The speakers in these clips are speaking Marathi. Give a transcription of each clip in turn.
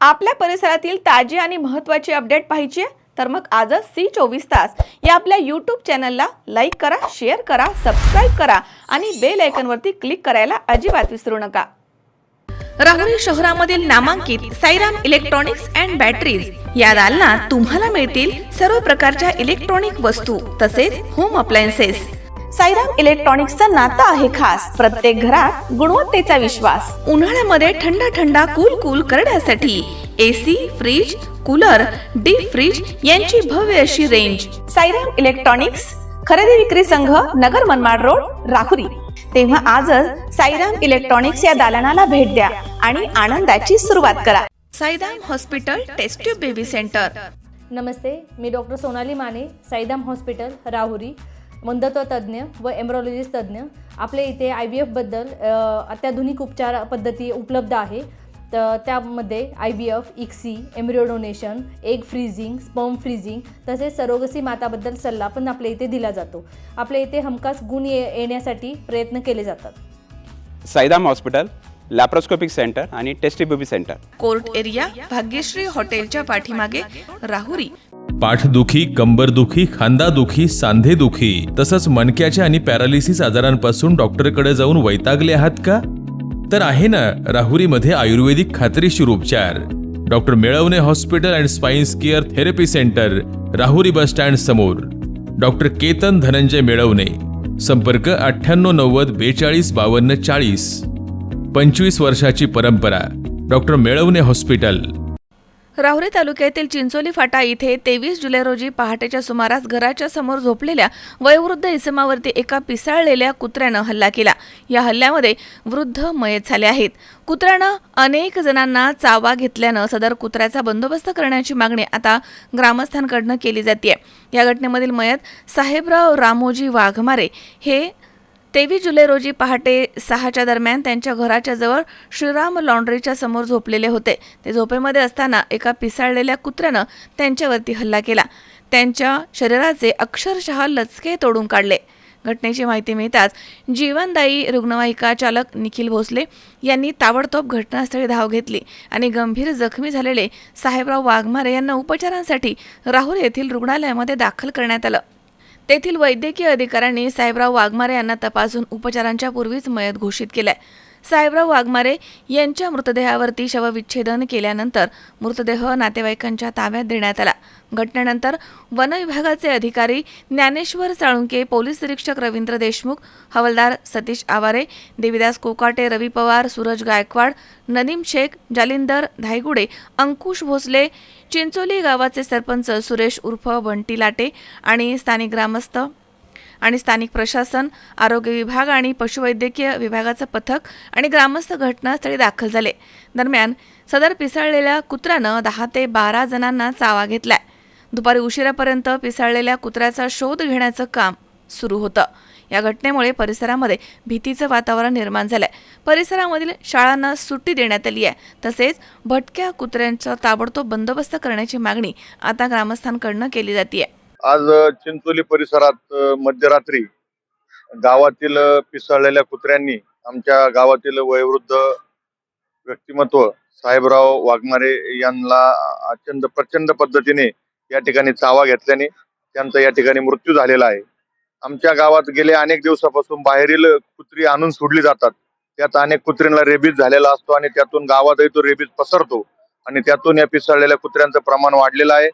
आपल्या परिसरातील ताजी आणि महत्त्वाची अपडेट पाहिजे आहे तर मग आजच C24 तास या आपल्या YouTube चॅनलला लाईक करा, शेअर करा, सबस्क्राइब करा आणि बेल आयकॉनवरती क्लिक करायला अजिबात विसरू नका। राहुरी शहरामधील नामांकित साईराम इलेक्ट्रॉनिक्स अँड बॅटरीज या दालनात तुम्हाला मिळतील सर्व प्रकारच्या इलेक्ट्रॉनिक वस्तू तसेच होम अप्लायन्सेस। साईराम इलेक्ट्रॉनिक्सचं नातं आहे खास, प्रत्येक घरात गुणवत्तेचा विश्वास। उन्हाळ्यामध्ये थंड कूल करण्यासाठी AC, fridge, cooler, deep freeze यांची भव्य अशी रेंज। साईराम इलेक्ट्रॉनिक्स खरेदी विक्री संघ, नगर मनमाड रोड, राहुरी। तेव्हा आजच साईराम इलेक्ट्रॉनिक्स या दालनाला भेट द्या आणि आनंदाची सुरुवात करा। Sairam hospital test tube baby centre. नमस्ते, मी डॉक्टर सोनाली माने, साईराम हॉस्पिटल राहुरी, वंध्यत्व तज्ज्ञ व एम्ब्रॉलॉजिस्ट तज्ज्ञ। आपल्या इथे IVF बद्दल अत्याधुनिक उपचार पद्धती उपलब्ध आहे। तर त्यामध्ये IVF, ICSI, embryo donation, egg freezing, sperm freezing तसेच सरोगसी माताबद्दल सल्ला पण आपल्या इथे दिला जातो। आपल्या इथे हमखास गुण येण्यासाठी प्रयत्न केले जातात। साईराम हॉस्पिटल लॅप्रोस्कोपिक सेंटर आणि test baby centre, court area, Bhagyashree हॉटेलच्या पाठीमागे, राहुरी। पाठदुखी, कंबरदुखी, खांदादुखी, सांधेदुखी तसंच मणक्याच्या आणि पॅरालिसिस आजारांपासून डॉक्टरकडे जाऊन वैतागले आहात का? तर आहे ना राहुरीमध्ये आयुर्वेदिक खात्रीशीर उपचार। Doctor Melawane hospital and spine care therapy centre, Rahuri bus stand समोर। डॉक्टर केतन धनंजय मेळवणे, संपर्क 9890 42 52 40। 25 वर्षाची परंपरा, डॉक्टर मेळवणे हॉस्पिटल। राहुरी तालुक्यातील चिंचोली फाटा इथे 23 जुलै रोजी पहाटेच्या सुमारास घराच्या समोर झोपलेल्या वयोवृद्ध इसमावरती एका पिसाळलेल्या कुत्र्यानं हल्ला केला। या हल्ल्यामध्ये वृद्ध मयत झाले आहेत। कुत्र्यानं अनेक जणांना चावा घेतल्यानं सदर कुत्र्याचा बंदोबस्त करण्याची मागणी आता ग्रामस्थांकडून केली जाते। या घटनेमधील मयत साहेबराव रामोजी वाघमारे हे 23 जुलै रोजी पहाटे 6च्या दरम्यान त्यांच्या घराच्या जवळ श्रीराम लॉन्ड्रीच्या समोर झोपलेले होते। ते झोपेमध्ये असताना एका पिसाळलेल्या कुत्र्यानं त्यांच्यावरती हल्ला केला। त्यांच्या शरीराचे अक्षरशः लचके तोडून काढले। घटनेची माहिती मिळताच जीवनदायी रुग्णवाहिका चालक निखिल भोसले यांनी ताबडतोब घटनास्थळी धाव घेतली आणि गंभीर जखमी झालेले साहेबराव वाघमारे यांना उपचारांसाठी राहुरी येथील रुग्णालयामध्ये दाखल करण्यात आलं। तेथील वैद्यकीय अधिकाऱ्यांनी साहेबराव वाघमारे यांना तपासून उपचारांच्या पूर्वीच मयत घोषित केलाय। साहेबराव वाघमारे यांच्या मृतदेहावरती शवविच्छेदन केल्यानंतर मृतदेह नातेवाईकांच्या ताब्यात देण्यात आला। घटनेनंतर वन विभागाचे अधिकारी ज्ञानेश्वर साळुंके, पोलीस निरीक्षक रवींद्र देशमुख, हवालदार सतीश आवारे, देविदास कोकाटे, रवी पवार, सूरज गायकवाड, नदीम शेख, जालिंदर धायगुडे, अंकुश भोसले, चिंचोली गावाचे सरपंच सुरेश उर्फ बंटी लाटे आणि स्थानिक ग्रामस्थ आणि स्थानिक प्रशासन, आरोग्य विभाग आणि पशुवैद्यकीय विभागाचं पथक आणि ग्रामस्थ घटनास्थळी दाखल झाले। दरम्यान सदर पिसाळलेल्या कुत्र्यानं 10 ते 12 जणांना चावा घेतलाय। दुपारी उशिरापर्यंत पिसाळलेल्या कुत्र्याचा शोध घेण्याचं काम सुरू होतं। या घटनेमुळे परिसरामध्ये भीतीचं वातावरण निर्माण झालंय। परिसरामधील शाळांना सुट्टी देण्यात आली आहे। तसेच भटक्या कुत्र्यांचा ताबडतोब बंदोबस्त करण्याची मागणी आता ग्रामस्थांकडून केली जाते। आज चिंचोली परिसरात मध्यरात्री गावातील पिसाळलेल्या कुत्र्यांनी आमच्या गावातील वयोवृद्ध व्यक्तिमत्व साहेबराव वाघमारे यांना प्रचंड पद्धतीने या ठिकाणी चावा घेतल्याने त्यांचा या ठिकाणी मृत्यू झालेला आहे। आमच्या गावात गेल्या अनेक दिवसापासून बाहेरील कुत्री आणून सोडली जातात। त्यात अनेक कुत्र्यांना रेबीज झालेला असतो आणि त्यातून गावातही तो रेबीज पसरतो आणि त्यातून या पिसाळलेल्या कुत्र्यांचं प्रमाण वाढलेलं आहे।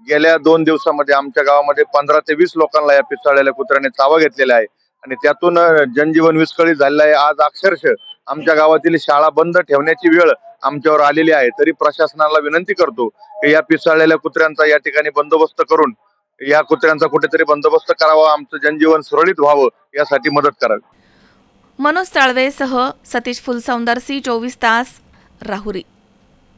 गेल्या 2 दिवसामध्ये आमच्या गावामध्ये 15 ते 20 लोकांना या पिसाळलेल्या कुत्र्याने चावा घेतलेला आहे आणि त्यातून जनजीवन विस्कळीत झालेलं आहे। आज अक्षरशः आमच्या गावातील शाळा बंद ठेवण्याची वेळ आमच्यावर आलेली आहे। तरी प्रशासनाला विनंती करतो की या पिसाळलेल्या कुत्र्यांचा या ठिकाणी बंदोबस्त करून या कुत्र्यांचा कुठेतरी बंदोबस्त करावा, आमचं जनजीवन सुरळीत व्हावं यासाठी मदत करावी। मनोज साळवे सह सतीश फुलसौंदर, C24 तास, राहुरी।